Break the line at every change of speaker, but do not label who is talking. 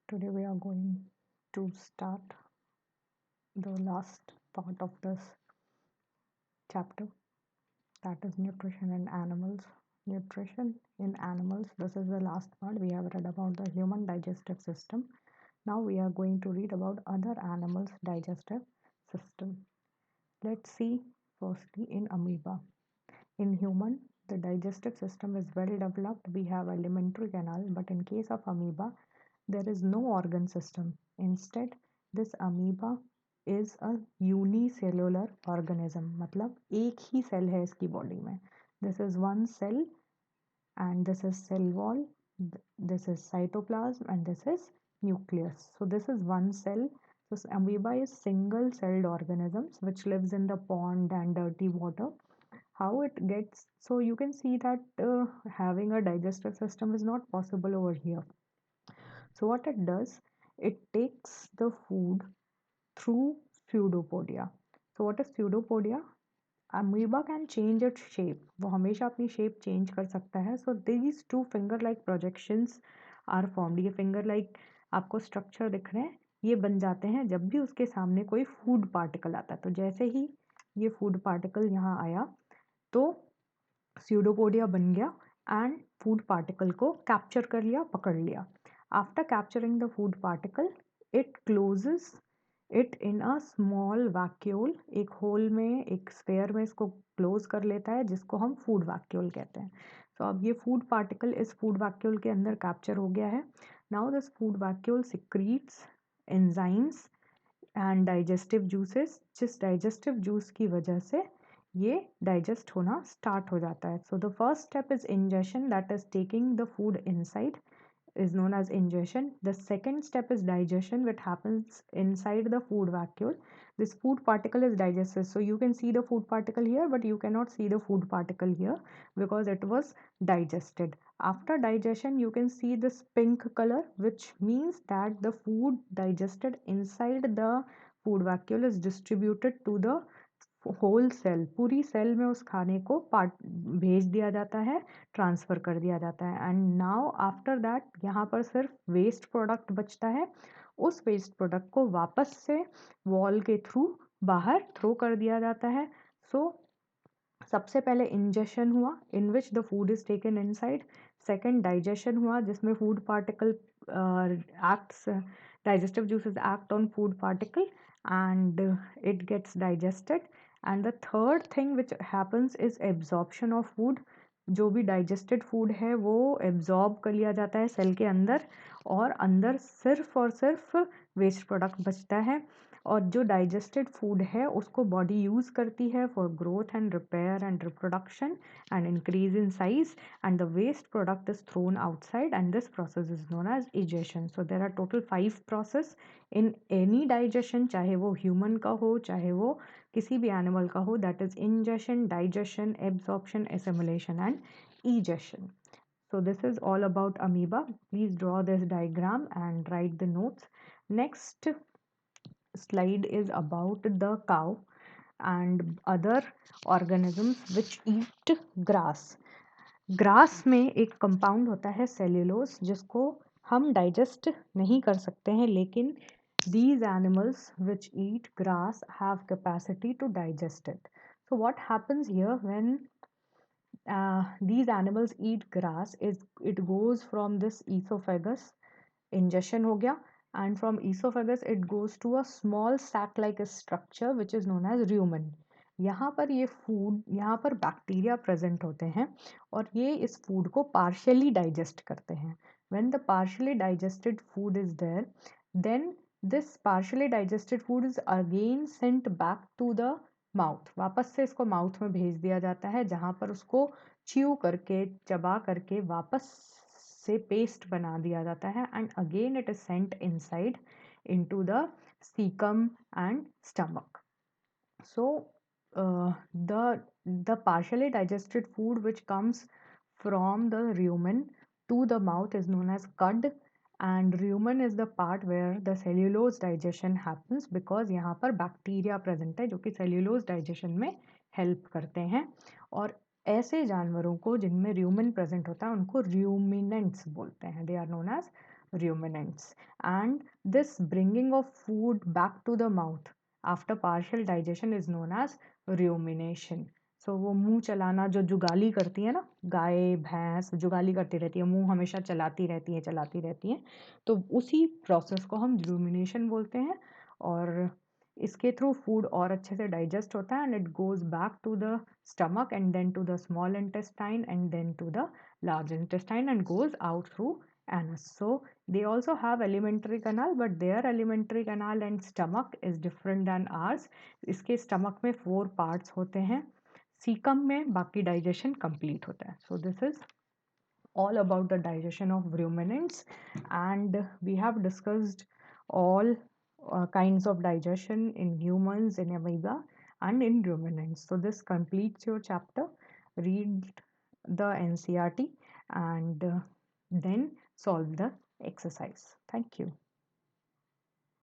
Today we are going to start the last part of this chapter, that is nutrition in animals. Nutrition in animals. This is the last part. We have read about the human digestive system. Now we are going to read about other animals' digestive system. Let's see firstly in amoeba. In human, the digestive system is well developed. We have alimentary canal, but in case of amoeba, there is no organ system. Instead, this amoeba is a unicellular organism. मतलब एक ही cell है इसकी body में. This is one cell and this is cell wall, this is cytoplasm and this is nucleus. So this is one cell. So amoeba is single celled organisms which lives in the pond and dirty water. How it gets, so you can see that having a digestive system is not possible over here. So what it does, it takes the food through pseudopodia. So what is pseudopodia? Amoeba can change its shape. वो हमेशा अपनी shape change कर सकता है. So these two finger-like projections are formed. ये finger-like आपको structure दिख रहे हैं, ये बन जाते हैं जब भी उसके सामने कोई food particle आता है. तो जैसे ही ये food particle यहाँ आया, तो pseudopodia बन गया and food particle को capture कर लिया, पकड़ लिया. After capturing the food particle, it closes it in a small vacuole. एक होल में, एक स्फेयर में इसको क्लोज कर लेता है, जिसको हम फूड वैक्यूल कहते हैं. तो अब ये फूड पार्टिकल इस फूड वैक्यूल के अंदर कैप्चर हो गया है. Now this food vacuole secretes enzymes and digestive juices, जिस डाइजेस्टिव जूस की वजह से ये डाइजेस्ट होना स्टार्ट हो जाता है. So the first step is ingestion, that is taking the food inside, is known as ingestion. The second step is digestion, which happens inside the food vacuole. This food particle is digested. So you can see the food particle here, but you cannot see the food particle here because it was digested. After digestion, you can see this pink color, which means that the food digested inside the food vacuole is distributed to the whole cell. पूरी cell में उस खाने को part भेज दिया जाता है, transfer कर दिया जाता है. एंड नाउ आफ्टर दैट यहाँ पर सिर्फ वेस्ट प्रोडक्ट बचता है. उस वेस्ट प्रोडक्ट को वापस से वॉल के थ्रू बाहर थ्रो कर दिया जाता है. सो सबसे पहले इंजेशन हुआ, in which the food is taken inside. Second digestion हुआ, जिसमें food particle acts, digestive juices act on food particle and it gets digested. And the third thing which happens is absorption of food. जो भी digested food है वो absorb कर लिया जाता है सेल के अंदर, और अंदर सिर्फ और सिर्फ वेस्ट प्रोडक्ट बचता है. और जो डाइजेस्टेड फूड है उसको बॉडी यूज़ करती है for growth and repair and reproduction and increase in size, and the waste product is thrown outside, and this process is known as egestion. So there are total 5 process in any digestion, चाहे वो human का हो चाहे वो किसी भी animal का हो. That is ingestion, digestion, absorption, assimilation and egestion. So this is all about amoeba. Please draw this diagram and write the notes. Next slide is about the cow and other organisms which eat grass. Grass में एक compound होता है cellulose, जिसको हम digest नहीं कर सकते हैं, लेकिन these animals which eat grass have capacity to digest it. So what happens here when these animals eat grass is it goes from this esophagus, ingestion हो गया, and from esophagus it goes to a small sac like a structure which is known as rumen. यहाँ पर ये food, यहाँ पर bacteria present होते हैं और ये इस फूड को पार्शियली डाइजेस्ट करते हैं. When the partially digested food is there, then this partially digested food is again sent back to the mouth. वापस से इसको माउथ में भेज दिया जाता है, जहाँ पर उसको च्यू करके, चबा करके वापस से पेस्ट बना दिया जाता है, and again it is sent inside into the caecum and stomach. So the partially digested food which comes from the rumen to the mouth is known as cud, and rumen is the part where the cellulose digestion happens because यहाँ पर bacteria present है जो कि cellulose digestion में help करते हैं. और ऐसे जानवरों को जिनमें रूमेन प्रेजेंट होता है उनको रूमिनेंट्स बोलते हैं. They are known as ruminants. And this bringing of food back to the mouth after partial digestion is known as rumination. सो वो मुंह चलाना जो जुगाली करती है ना, गाय भैंस जुगाली करती रहती है, मुंह हमेशा चलाती रहती हैं, तो उसी प्रोसेस को हम रूमिनेशन बोलते हैं। और इसके थ्रू फूड और अच्छे से डाइजेस्ट होता है and it goes back to the stomach and then to the small intestine and then to the large intestine and goes out through anus. So they also have alimentary canal, but their alimentary canal and stomach is different than ours. इसके stomach में 4 parts होते हैं, cecum में बाकी digestion complete होता है. So this is all about the digestion of ruminants, and we have discussed all kinds of digestion in humans, in amoeba, and in ruminants. So this completes your chapter. Read the NCRT and then solve the exercise. Thank you.